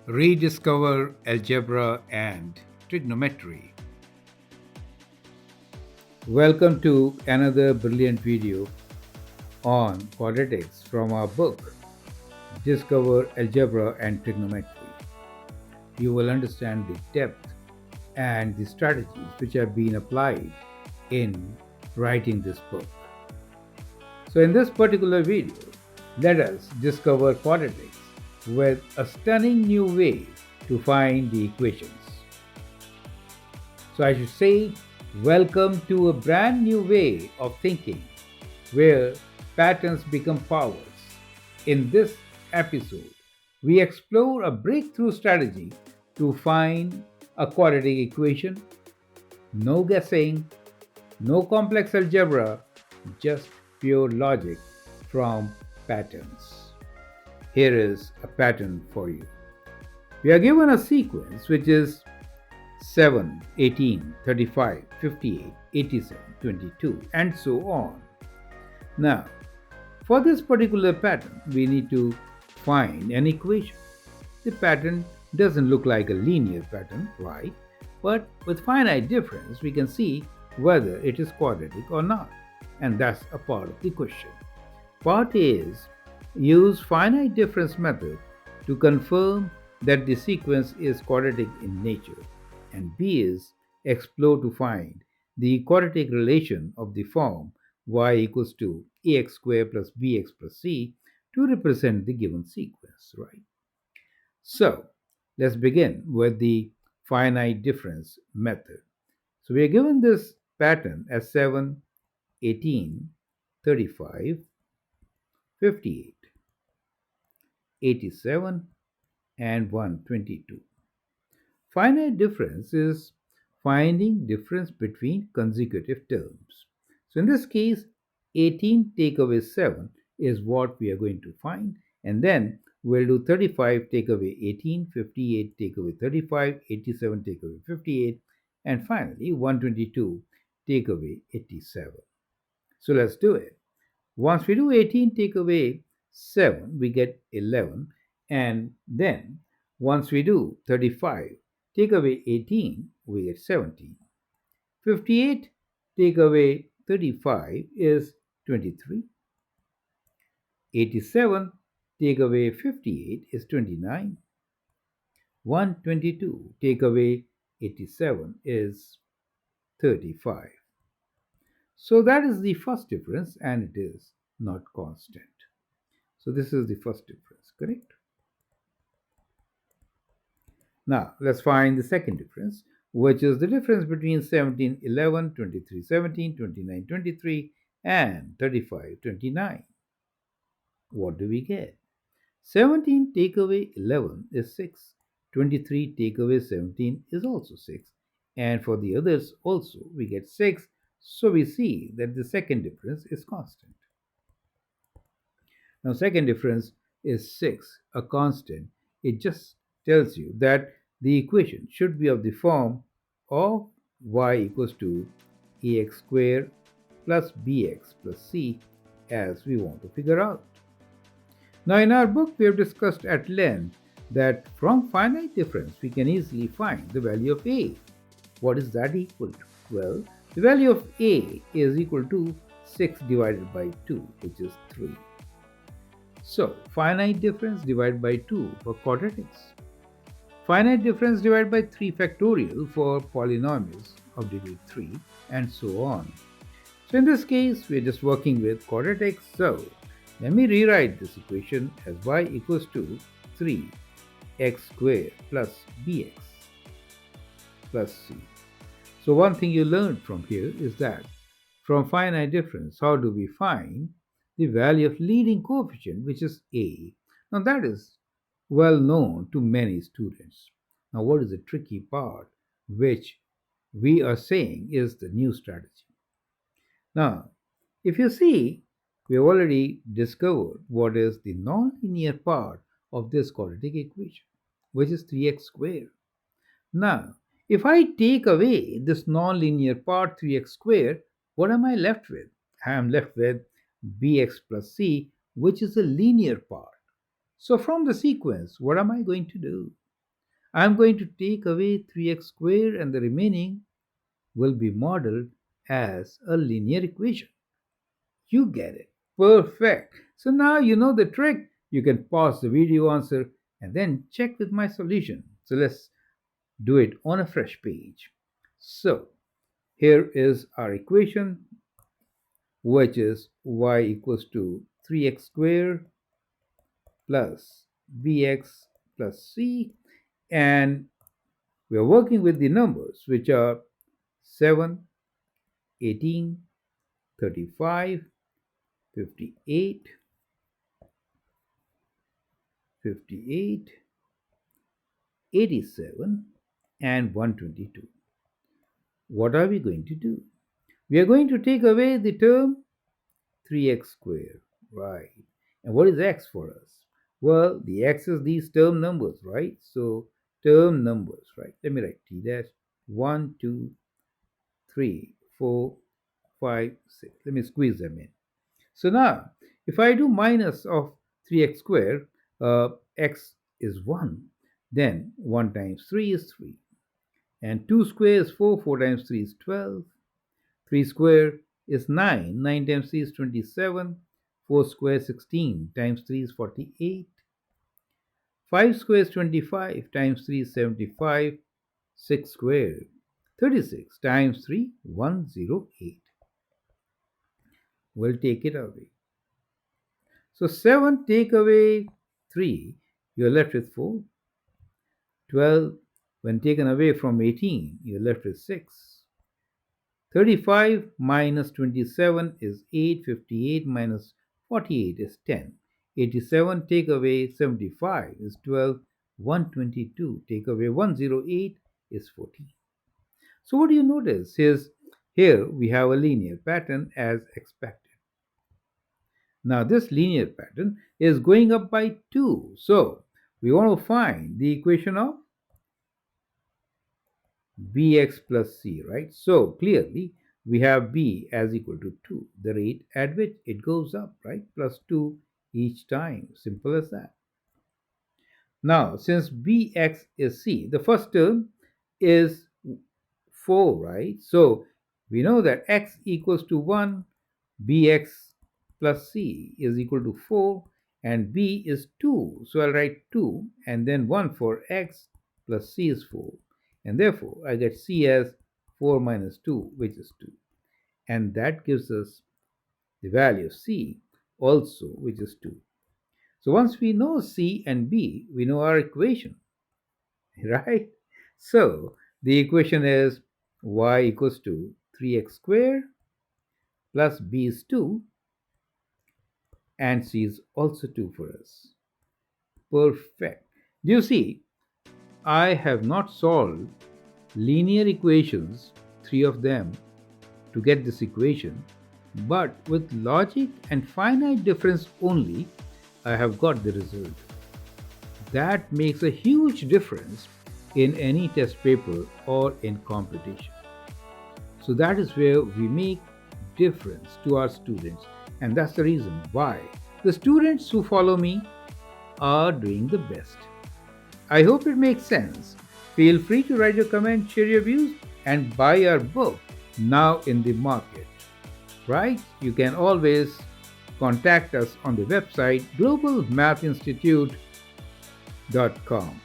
Rediscover Algebra and Trigonometry. Welcome to another brilliant video on quadratics from our book, Discover Algebra and Trigonometry. You will understand the depth and the strategies which have been applied in writing this book. So, in this particular video, let us discover quadratics with a stunning new way to find the equations. So I should say, welcome to a brand new way of thinking where patterns become powers. In this episode, we explore a breakthrough strategy to find a quadratic equation. No guessing, no complex algebra, just pure logic from patterns. Here is a pattern for you. We are given a sequence which is 7, 18, 35, 58, 87, 22, and so on. Now, for this particular pattern, we need to find an equation. The pattern doesn't look like a linear pattern, right? But with finite difference, we can see whether it is quadratic or not. And that's a part of the question. Part A is use finite difference method to confirm that the sequence is quadratic in nature, and B is explore to find the quadratic relation of the form y equals to ax squared plus bx plus c to represent the given sequence, right? So let's begin with the finite difference method. So we are given this pattern as 7, 18, 35, 58, 87, and 122. Finite difference is finding difference between consecutive terms. So in this case, 18 take away 7 is what we are going to find, and then we'll do 35 take away 18, 58 take away 35, 87 take away 58, and finally 122 take away 87. So let's do it. Once we do 18 take away 7, we get 11, and then once we do 35 take away 18, we get 17. 58 take away 35 is 23. 87 take away 58 is 29. 122 take away 87 is 35. So that is the first difference, and it is not constant. So this is the first difference, correct? Now let's find the second difference, which is the difference between 17, 11, 23, 17, 29, 23, and 35, 29. What do we get? 17 take away 11 is 6. 23 take away 17 is also 6. And for the others also we get 6. So we see that the second difference is constant. Now second difference is 6, a constant. It just tells you that the equation should be of the form of y equals to ax squared plus bx plus c as we want to figure out. Now in our book we have discussed at length that from finite difference we can easily find the value of a. What is that equal to? Well, the value of a is equal to 6 divided by 2, which is 3. So, finite difference divided by 2 for quadratics. Finite difference divided by 3 factorial for polynomials of degree 3, and so on. So in this case, we are just working with quadratics. So let me rewrite this equation as y equals to 3x squared plus bx plus c. So one thing you learned from here is that from finite difference, how do we find the value of leading coefficient, which is a? Now that is well known to many students. Now what is the tricky part, which we are saying is the new strategy? Now, if you see, we have already discovered what is the nonlinear part of this quadratic equation, which is 3x squared. Now, if I take away this nonlinear part 3x squared, what am I left with? I am left with bx plus c, which is a linear part. So from the sequence, what am I going to do? I'm going to take away 3x squared and the remaining will be modeled as a linear equation. You get it. Perfect. So now you know the trick. You can pause the video answer and then check with my solution. So let's do it on a fresh page. So here is our equation, which is y equals to 3x squared plus bx plus c, and we are working with the numbers which are 7, 18, 35, 58, 58, 87, and 122. What are we going to do? We are going to take away the term 3x squared, right? And what is x for us? Well, the x is these term numbers, right? So term numbers, right? Let me write t dash 1, 2, 3, 4, 5, 6. Let me squeeze them in. So now, if I do minus of 3x squared, x is 1, then 1 times 3 is 3. And 2 square is 4, 4 times 3 is 12. 3 square is 9, 9 times 3 is 27. 4 square is 16, times 3 is 48. 5 square is 25, times 3 is 75. 6 square, 36, times 3, 108. We'll take it away. So 7 take away 3, you're left with 4. 12, when taken away from 18, you're left with 6. 35 minus 27 is 8. 58 minus 48 is 10. 87 take away 75 is 12. 122 take away 108 is 14. So what do you notice? Here we have a linear pattern as expected. Now this linear pattern is going up by 2. So we want to find the equation of bx plus c, right? So clearly we have b as equal to 2, the rate at which it goes up, right? Plus 2 each time. Simple as that. Now, since bx is c, the first term is 4, right? So we know that x equals to 1, bx plus c is equal to 4, and b is 2. So I'll write 2 and then 1 for x plus c is 4. And therefore, I get c as 4 minus 2, which is 2. And that gives us the value of c also, which is 2. So once we know c and b, we know our equation, right? So the equation is y equals to 3x squared plus b is 2 and c is also 2 for us. Perfect. Do you see? I have not solved linear equations, 3 of them, to get this equation, but with logic and finite difference only, I have got the result. That makes a huge difference in any test paper or in competition. So that is where we make difference to our students, and that's the reason why the students who follow me are doing the best. I hope it makes sense. Feel free to write your comments, share your views, and buy our book now in the market. Right? You can always contact us on the website globalmathinstitute.com.